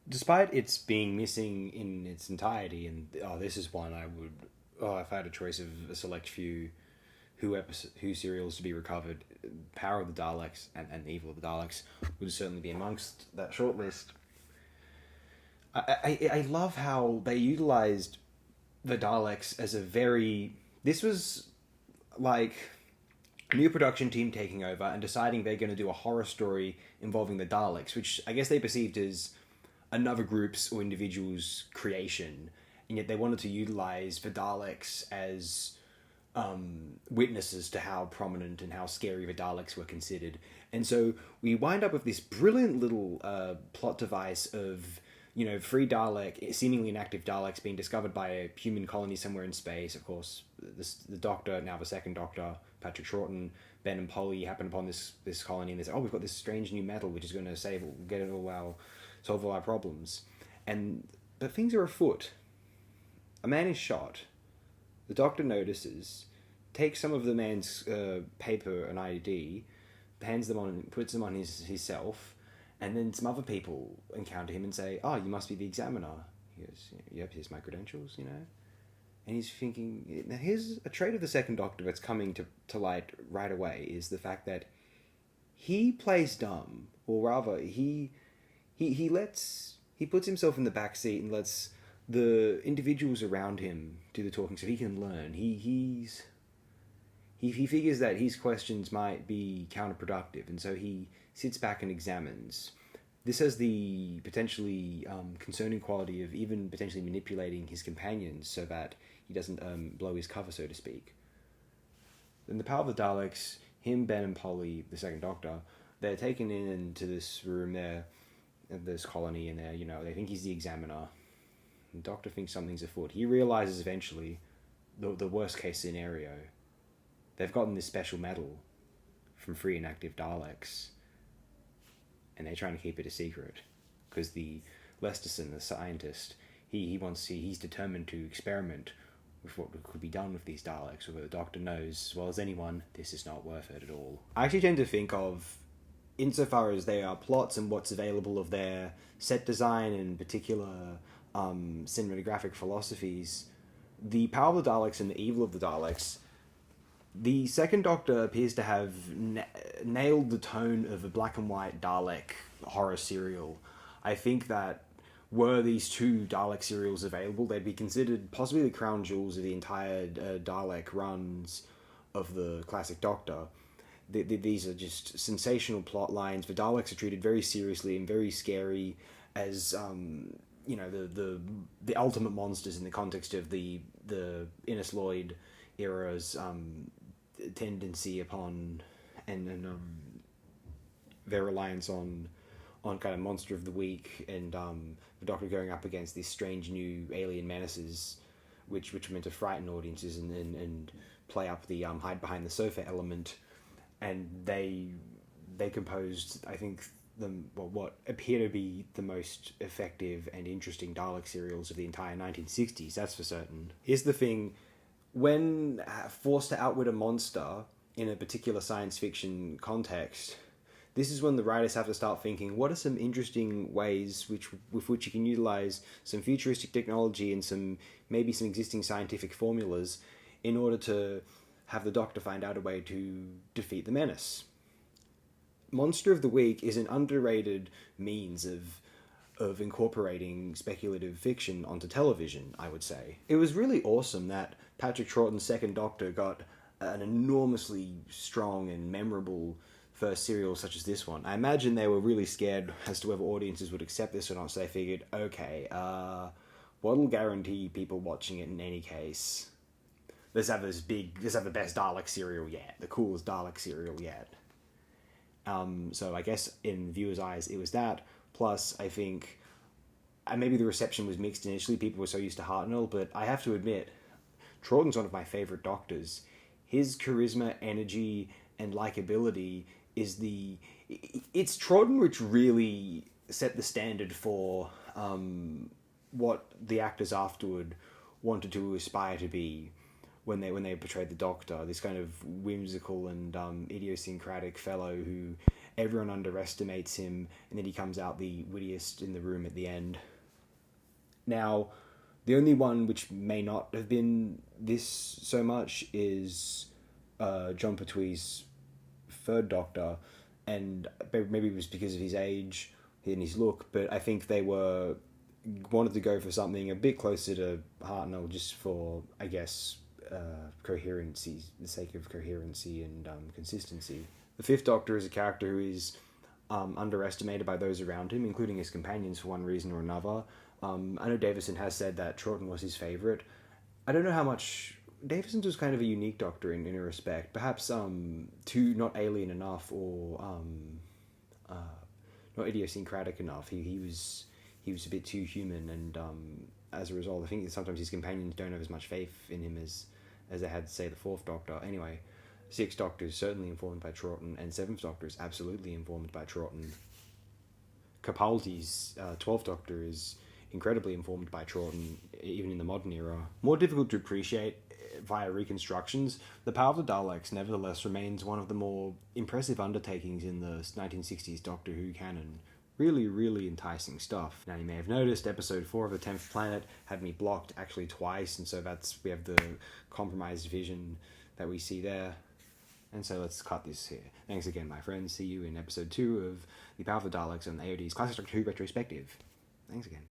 despite its being missing in its entirety, and this is one I would, if I had a choice of a select few who serials to be recovered, Power of the Daleks and Evil of the Daleks would certainly be amongst that shortlist. I love how they utilized the Daleks as a very. This was like a new production team taking over and deciding they're going to do a horror story involving the Daleks, which I guess they perceived as another group's or individual's creation, and yet they wanted to utilize the Daleks as witnesses to how prominent and how scary the Daleks were considered. And so we wind up with this brilliant little plot device of, free Dalek, seemingly inactive Daleks being discovered by a human colony somewhere in space. Of course, the Doctor, now the second Doctor, Patrick Troughton, Ben and Polly happen upon this colony, and they say, "Oh, we've got this strange new metal which is going to solve all our problems." But things are afoot. A man is shot. The Doctor notices, takes some of the man's paper and ID, puts them on his self, and then some other people encounter him and say, "Oh, you must be the examiner." He goes, "Yep, here's my credentials, And he's thinking, now here's a trait of the second Doctor that's coming to light right away, is the fact that he plays dumb, or rather, he puts himself in the back seat and lets the individuals around him do the talking so he can learn. He figures that his questions might be counterproductive, and so he sits back and examines. This has the potentially concerning quality of even potentially manipulating his companions so that he doesn't blow his cover, so to speak. In the Power of the Daleks, him, Ben, and Polly, the second Doctor, they're taken into this room there, this colony, and they think he's the examiner. The Doctor thinks something's afoot. He realizes eventually the worst case scenario. They've gotten this special metal from free and active Daleks, and they're trying to keep it a secret because the Lesterson, the scientist, he's determined to experiment with what could be done with these Daleks. Although the Doctor knows as well as anyone, this is not worth it at all. I actually tend to think of, insofar as they are plots and what's available of their set design and particular cinematographic philosophies, the Power of the Daleks and the Evil of the Daleks, the second Doctor appears to have nailed the tone of a black and white Dalek horror serial. I think that were these two Dalek serials available, they'd be considered possibly the crown jewels of the entire Dalek runs of the classic Doctor. These are just sensational plot lines. The Daleks are treated very seriously and very scary as the ultimate monsters in the context of the Innes Lloyd era's tendency upon and their reliance on kind of monster of the week, and the Doctor going up against these strange new alien menaces which were meant to frighten audiences and play up the hide behind the sofa element. And they composed, I think, what appear to be the most effective and interesting Dalek serials of the entire 1960s, that's for certain. Here's the thing, when forced to outwit a monster in a particular science fiction context, this is when the writers have to start thinking, what are some interesting ways with which you can utilize some futuristic technology and maybe some existing scientific formulas in order to have the Doctor find out a way to defeat the menace. Monster of the Week is an underrated means of incorporating speculative fiction onto television, I would say. It was really awesome that Patrick Troughton's second Doctor got an enormously strong and memorable first serial such as this one. I imagine they were really scared as to whether audiences would accept this or not, so they figured, okay, what'll guarantee people watching it in any case? Let's have the best Dalek serial yet, the coolest Dalek serial yet. So I guess in viewers' eyes, it was that. Plus, I think maybe the reception was mixed initially. People were so used to Hartnell, but I have to admit, Troughton's one of my favorite Doctors. His charisma, energy, and likability it's Troughton which really set the standard for what the actors afterward wanted to aspire to be when they portrayed the Doctor, this kind of whimsical and idiosyncratic fellow who everyone underestimates him, and then he comes out the wittiest in the room at the end. Now, the only one which may not have been this so much is John Pertwee's third Doctor, and maybe it was because of his age and his look, but I think they wanted to go for something a bit closer to Hartnell, just for, I guess, coherency, the sake of coherency and consistency. The Fifth Doctor is a character who is underestimated by those around him, including his companions for one reason or another. I know Davison has said that Troughton was his favourite. I don't know how much... Davison's was kind of a unique Doctor in a respect. Perhaps too not alien enough, or not idiosyncratic enough. He was a bit too human, and as a result, I think that sometimes his companions don't have as much faith in him as they had, say, the Fourth Doctor. Anyway, Sixth Doctor is certainly informed by Troughton, and Seventh Doctor is absolutely informed by Troughton. Capaldi's 12th Doctor is incredibly informed by Troughton, even in the modern era. More difficult to appreciate via reconstructions, The Power of the Daleks nevertheless remains one of the more impressive undertakings in the 1960s Doctor Who canon. Really, really enticing stuff. Now, you may have noticed episode 4 of The 10th Planet had me blocked actually twice, and so we have the compromised vision that we see there. And so let's cut this here. Thanks again, my friends. See you in episode 2 of The Power of the Daleks on AOD's Classic Doctor Who Retrospective. Thanks again.